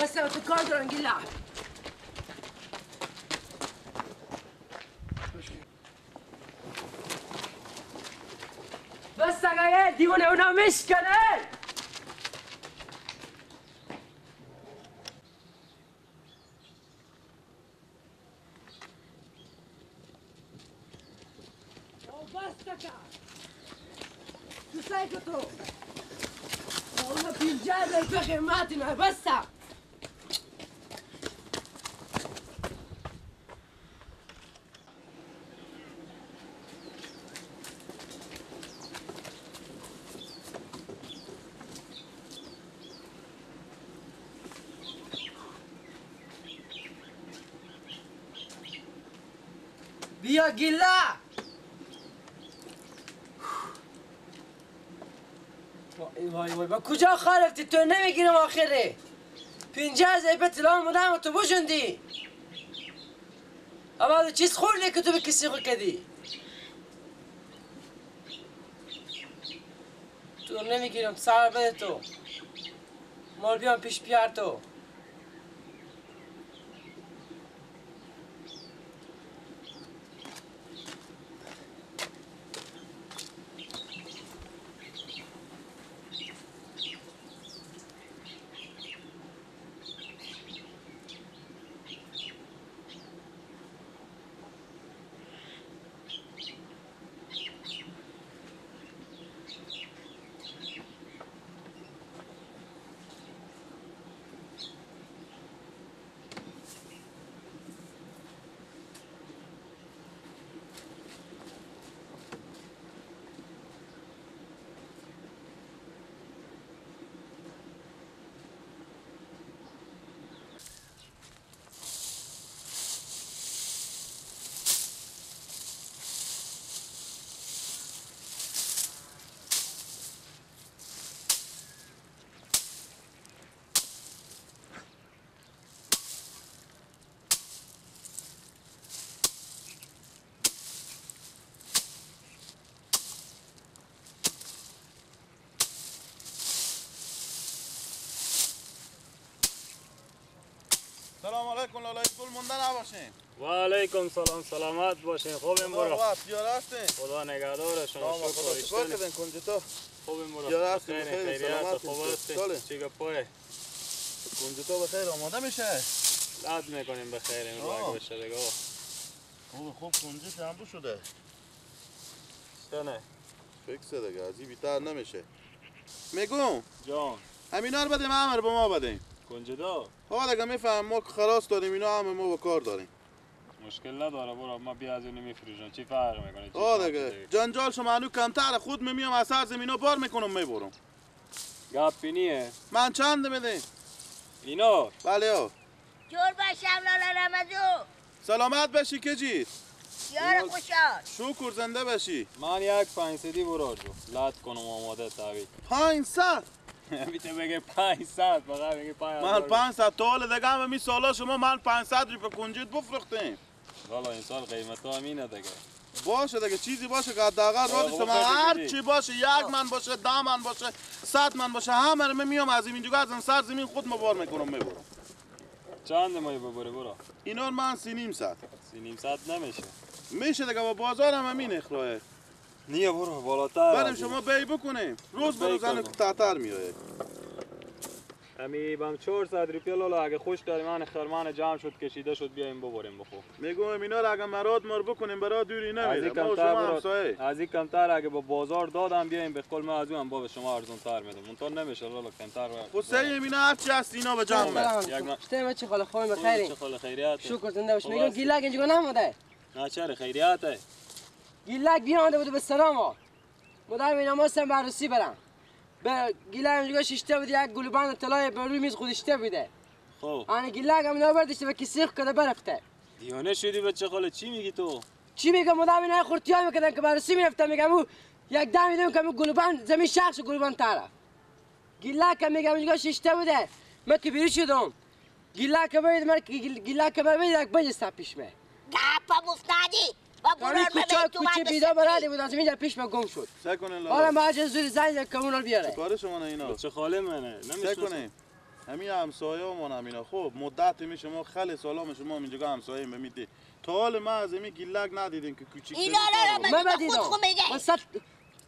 بس تو کار دارن گیلا بس اگه دیوانه اونا میشکنه بس تو سایت تو والله بيرجع الفخر ماتنا بس بیا گلا وای وای با کجا خالفتی تو نمیگیرم آخره 50 زیبت لام مدام تو بوشندی اما چیز خوردی که تو به کسی خود کردی تو نمیگیرم سر بده تو مال بیام پیش بیار تو سلام علیکم لالای گل مونده نباشین. و علیکم سلام سلامت باشین. خوبیم برو. پیاده هستین؟ خدا نگهدار شما. شکر کردین کنج تو. خوبیم برو. پیاده هستین خیریت سلامت خوب هستین. چی گپه؟ کنج تو بخیر آماده میشه. لاد میکنیم بخیر امروز بشه دیگه. خوب کنج جنبو شده. نه فکر دیگه از این بیشتر نمیشه. میگم جان همینا رو بدیم امر به ما بدیم. کنج دو ها دیگه میفهم ما خلاص داریم اینا هم ما با کار داریم. مشکل نداره برو ما بیا از اون میفروشم چی فرق میکنه؟ ها دیگه جنجال شما انو کمتر خود میام از سر زمینا بار میکنم میبرم. گپی نیه. من چند میدین؟ اینا بله ها. جور باشم لالا رمزو. سلامت باشی کجی؟ یار خوشحال. شکر زنده باشی. من یک 500 برو جو لات کنم آماده تاوی 500 میته بگه 500 فقط میگه 500 من 500 تا دیگه هم می سالا شما من 500 روپیه کنجد بفروختیم. والا این سال قیمت ها همینه دیگه. باشه دیگه چیزی باشه که حداقل راضی شما هر چی باشه 1 من باشه 10 من باشه 100 من باشه همه رو میام از این جگه از سر زمین خود مبار میکنم میبرم. چند مایی ببره برو؟ اینا من 300 300 نمیشه. میشه دیگه با بازار هم همین اخراجه. نیه برو بالاتر. بریم شما بی بکنیم روز به روز تاتر میاد. امی بام 400 روپیه لالا اگه خوش داری من خرمان جام شد کشیده شد بیایم ببریم بخو. میگم اینا رو اگه مراد مر بکنیم برای دوری نمیره. ما شما همسایه. از این کمتر اگه با بازار دادم بیایم به کل ما از اون با شما ارزون تر میدم. اونطور نمیشه لالا کمتر. حسین اینا هر چی هست اینا به جمع. شتم چه خاله خوبی بخیر. چه خاله خیریت. شکر زنده باش. میگم گیلاک اینجا نموده. نه چرا خیریت. گیلاک بیانده بود به سلام. مدام اینا ماستم بررسی برم. به گیلاک اینجا شیشته بود یک گلوبان طلای به روی میز خودشته بوده. خب انا گیلاک هم نبردش به کسیخ کده برفته. دیونه شدی بچه خاله چی میگی تو؟ چی میگم مدام اینا خورتیای میکردن که بررسی میرفتم میگم او یک دم میدم که گلوبان زمین شخص گلوبان طرف. گیلاک میگم اینجا شیشته بوده. من که بیرون شدم. گیلاک باید من گیلاک باید یک بجه سر پیش می. گپا مفتادی. و برار کوچه بیدا برادی بود از اینجا پیش من گم شد. سکنن حالا ما از زور زنگ کمون رو بیاره. کار شما نه اینا. چه خاله منه نمیشه. همین همسایه‌مون همینا. خب مدت میشه ما خیلی سالا میشه ما اینجا همسایه میمیتی. تا حال ما از این گیلک ندیدیم که کوچیک. اینا را من بدیدم. من صد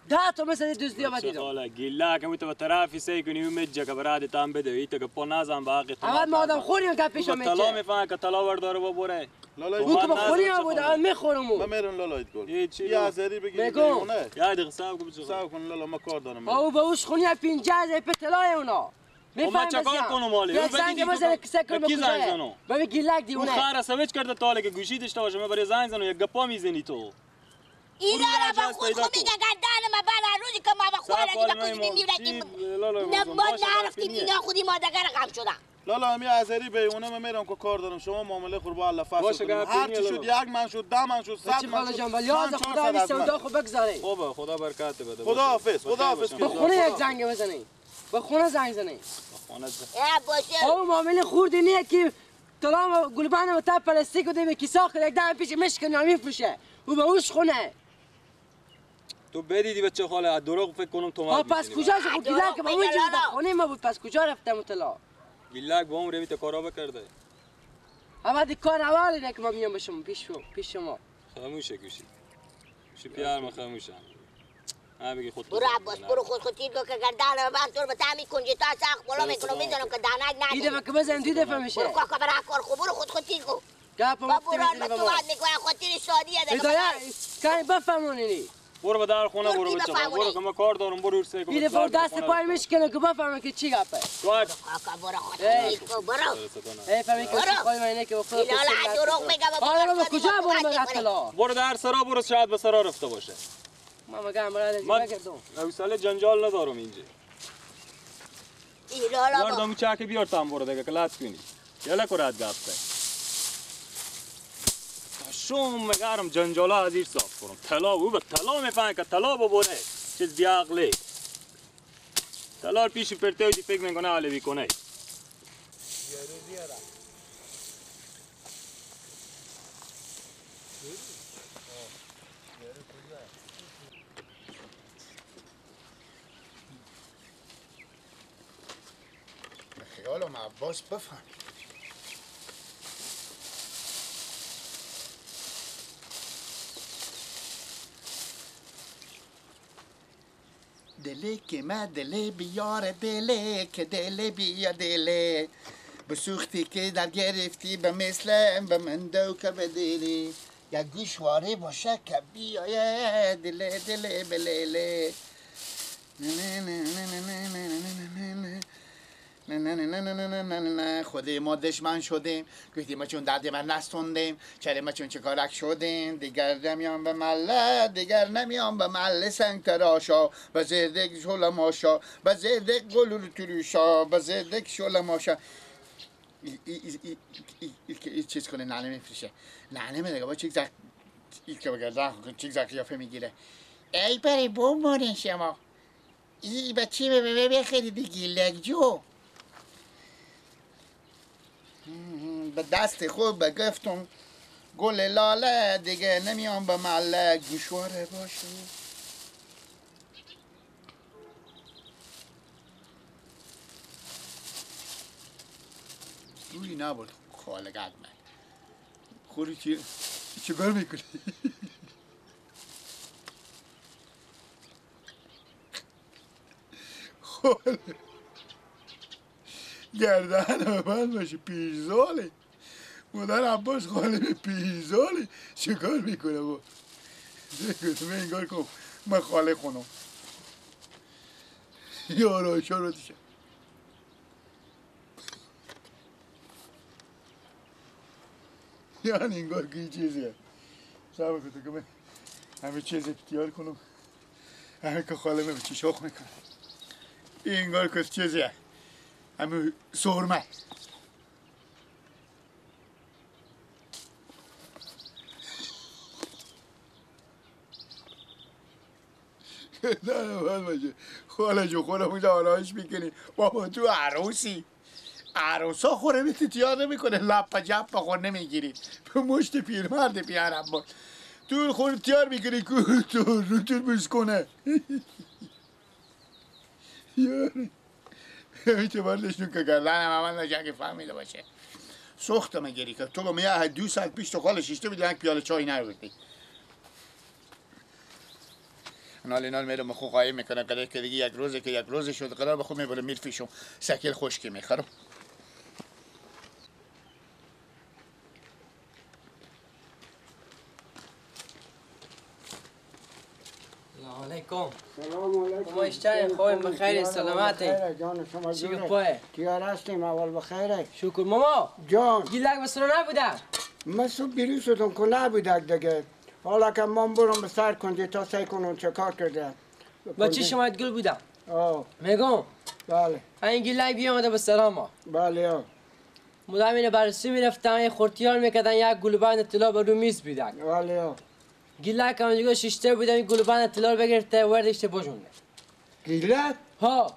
10 تا مثل دوستی ها بدیدم. حالا گیلک همی تو به طرفی سی کنی و میجا که برای تام بده ایتا که پا نزن باقی تو. اول ما آدم خوریم که پیشم میشه. طلا میفهمه که طلا ورداره و بره. اون که با خوریم بود اول میخورم. من میرم لالا ایت گل. یا ازری بگیر. بگو. یا دیگه صاحب کو بچه. صاحب کن لالا ما کار دارم. او به اوش خونی 50 په طلای اونا. ما چکار کنم مالی؟ یا زنگ مثلا کسه کنم کی زنگ زنو؟ ببین گیلک دیونه. اون خارا سویچ کرده تاله که گوشی داشته باشه من برای زنگ زنو یک گپا میزنی تو. اینا را با خود میگه گردن ما بعد روزی که ما با خواهر دیگه کجا میبریم نه ما نرفتیم اینا خودی مادر غم شدن. لالا همی ازری به اونم میرم که کار دارم شما معامله خوربا الله فصل کنیم هر چی شد یک من شد 10 من شد 100 من شد جان یاد خدا بی سودا خو بگذاری خوبه خدا برکت بده خدا حافظ به خونه یک زنگ بزنی به خونه زنگ زنی باشه او معامله خوردی نیه که طلا گلبان و تا پلاستیک و دیگه کیسه خود یک دم پیش مشکنی و میفروشه او به اوش خونه تو بدیدی بچه خاله دروغ فکر کنم تو ما پس کجا خود گیلک با اون جیب خونه ما بود پس کجا رفتم طلا گیلک با اون رویت کارا بکرده اما دی کار اول اینه که ما میام به شما پیش شما خاموشه گوشی پیار ما خاموشه بگی خود برو عباس برو خود تیر که گردن من تو رو تعمیر کنجی تا ساخت بالا میکنم میذارم که دانک ندی دیده که بزن دیده فهمیشه برو کاکا برای کار خوب برو خود تیر کن گپ ما برو من تو وعد میکنم خود تیر شادیه دیگه کاری بفهمونی برو به در خونه برو بچه برو که ما کار دارم برو ارسه دیده فور دست پای میشکنه که بفهمه که چی گپه کاکا برو خود تیر کن برو فهمی که چی پای اینه که خود لالا دروغ میگم حالا کجا برو مگطلا برو در سرا برو شاید به سرا رفته باشه ما مگم برای بگردم حوصله جنجال ندارم اینجا لالا گردم چاک بیار تام برو دیگه کلات کنی یلا کرات گفته شوم مگارم جنجالا ازیر صاف کنم طلا او به طلا میفهمه که طلا ببره چیز بیاقلی طلا پیش پرته دی فکر میکنه علی کنه خیالم عباس بفهم دلی که من دلی بیار دلی که دلی بیا دلی بسوختی که در گرفتی به مثل به من دو که به دلی یا گوشواره باشه که بیایه دلی دلی بلیلی نه خودی ما دشمن شدیم گفتیم ما چون درد من نستوندیم چرا ما چون چکارک شدیم دیگر نمیام به مله دیگر نمیام به مله سنگ تراشا به زردک شل ماشا به زردک گلول تروشا به زردک شل ماشا این چیز کنه نعله میفرشه نعله میده با چیک زک این که بگرده چیک زک یافه میگیره ای پری بومبونه شما ای بچه بخیری گیلک جو به دست خوب بگفتم گل لاله دیگه نمیام به محله گوشواره باشه روی نبود خاله قدمه خوری چیکار میکنی؟ خاله گردن من باشه پیرزاله مادر عباس خاله به پیرزاله چکار میکنه با من انگار کنم من خاله خونم یاراشا رو دیشم یعنی انگار که این چیزیه سبا کتا که من همه چیز اختیار کنم همه که خاله من به چی شاخ میکنه این انگار که چیزیه همه سرمه نه باشه خاله جو خودمون آرایش میکنی بابا تو عروسی عروسا خوره بیتی تیار نمیکنه لپا جپا خور نمیگیری به مشت پیرمرد پیارم با تو خور تیار میکنی که تو رو بز کنه یاری اعتبارش نکه گردن من نجنگ فهمیده باشه سختم گیری که تو میاه 2 ساعت پیش تو خال شیشته بیدن یک پیاله چای نروردی نال میرم خو قایم میکنم قدر که دیگه یک روزه شد قرار بخو میبرم میر فیشم سکیل خشکی میخرم سلام علیکم. سلام علیکم. ما اشتایم خوبیم بخیر سلامتی. بخیر جان شما چی جوره؟ گپایه؟ تیار هستیم اول بخیره. شکر ماما. جان گیلک بسرا نبودم. من صبح بیرون شدم که نبودک دیگه. حالا که من برم به سر کنجی تا سعی کنم چه کار کرده. با چی شما گل بودم؟ آه میگم بله این گیلک بیامده به سلاما. بله آه مدام اینه بررسی میرفتن یه خورتیار میکردن یک گلوبند طلا به رو میز بیدک. بله آه گیلک هم دیگه شیشته بودم این گلوبند طلا رو بگرفته وردشته بجونده. گیلک ها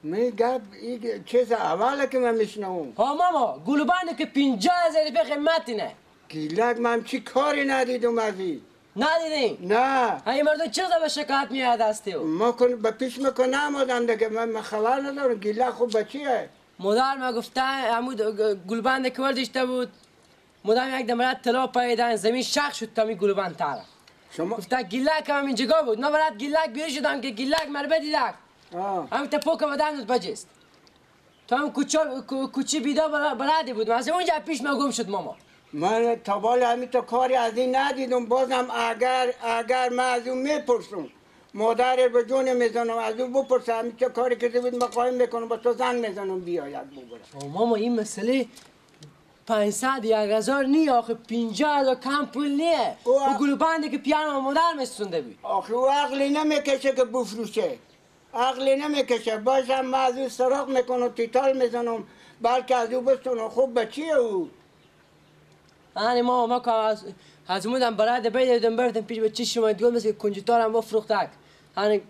می گپ این چیز اوله که من میشنوم ها ماما گلوبند که 50,000 روپیه قیمتی نه. گیلک من چی کاری ندیدم از این ندیدین؟ نه این مردم چرا به شکایت میاد هستی او؟ ما به پیش میکنم آدم دیگه من خبر ندارم گیلک خوب بچیه مدار ما گفته عمود گلوبند که وردشته بود مدام یک دمرت طلا پیدا زمین شق شد تا می گلوبند تاره. شما گفته گیلک هم اینجا بود. ما برات گیلک بیرون شدم که گیلک مربه دیدک. آه همین تپوک بدن بجست. تو هم کوچی بیدا برادی بود. از اونجا پیش ما گم شد ماما. من تا بالا همین تا کاری از این ندیدم بازم اگر من از اون میپرسم مادر به جون میزنم از اون بپرسم همین چه کاری کرده بود من قایم میکنم با تو زنگ میزنم بیاید ببرم ماما این مسئله 500 1000 نی آخه 50,000 کم پول نیه. او و گلوبندی که پیانو مادر میسونده بود. آخه او عقلی نمیکشه که بفروشه عقلی نمیکشه بازم من از اون سراغ میکنم تیتال میزنم بلکه از او بستونم خوب بچیه او یعنی ما که از مودم برای بیدم بردم پیش به چی شما دیگه مثل کنجیتارم بفروختک. یعنی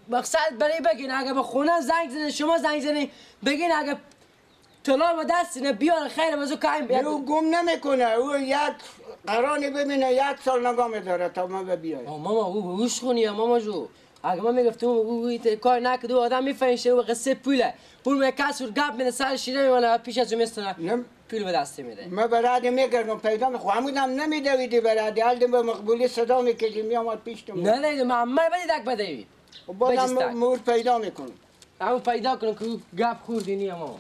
مقصد برای بگین اگه به خونه زنگ زنه شما زنگ زنه بگین اگه طلا به دست نه بیار خیر مزو کایم بیاد. او گم نمیکنه او یک قرانی ببینه 1 سال نگاه میداره تا من بیاید ماما او گوش خونی ماما جو اگه من میگفتم او کار نکرده آدم میفهمشه او قصه پوله اون کسر گپ میده سر شیره میمونه پیش از میستونه پول به دست میده. ما برادی میگردم پیدا میخوام همونم نمیدویدی برادی حال به مقبولی صدا میکردی میامد پیشتم نه نه معمر بدی دک بدهید بازم مور پیدا میکنم همون پیدا کنم که او گپ خوردی نیم ماما.